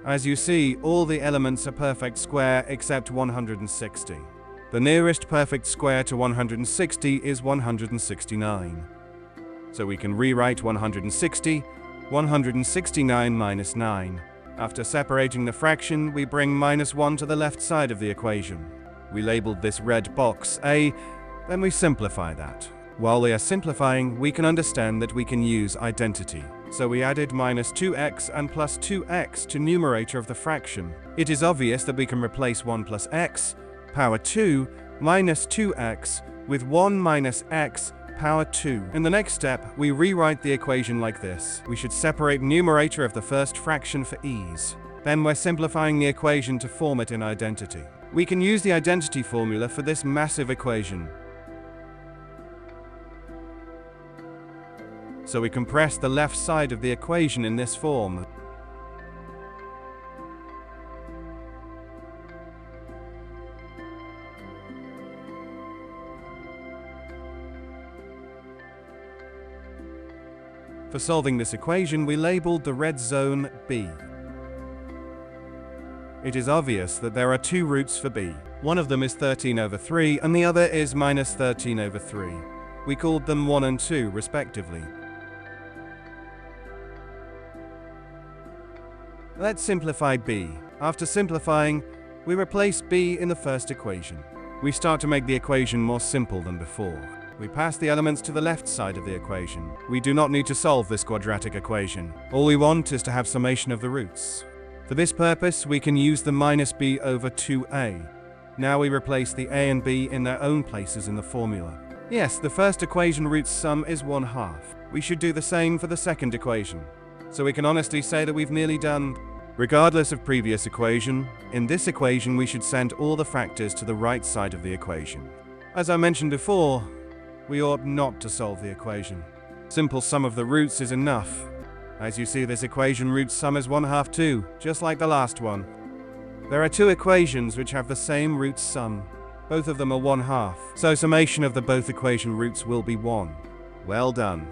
As you see, all the elements are perfect square except 160. The nearest perfect square to 160 is 169. So we can rewrite 169 minus 9. After separating the fraction, we bring -1 to the left side of the equation. We labeled this red box A, then we simplify that. While we are simplifying, we can understand that we can use identity. So we added -2x and plus 2x to numerator of the fraction. It is obvious that we can replace 1 plus x power 2 minus 2x with 1 minus x power 2. In the next step, we rewrite the equation like this. We should separate numerator of the first fraction for ease. Then we're simplifying the equation to form it in identity. We can use the identity formula for this massive equation. So we compress the left side of the equation in this form. For solving this equation, we labeled the red zone B. It is obvious that there are two roots for B. One of them is 13/3 and the other is -13/3. We called them 1 and 2 respectively. Let's simplify B. After simplifying, we replace B in the first equation. We start to make the equation more simple than before. We pass the elements to the left side of the equation. We do not need to solve this quadratic equation. All we want is to have summation of the roots. For this purpose, we can use the -b/2a. Now we replace the a and b in their own places in the formula. Yes, the first equation root sum is 1/2. We should do the same for the second equation. So we can honestly say that we've nearly done. Regardless of previous equation, in this equation we should send all the factors to the right side of the equation. As I mentioned before, we ought not to solve the equation. Simple sum of the roots is enough. As you see, this equation root sum is 1/2 too, just like the last one. There are two equations which have the same root sum. Both of them are 1/2, so summation of the both equation roots will be 1. Well done.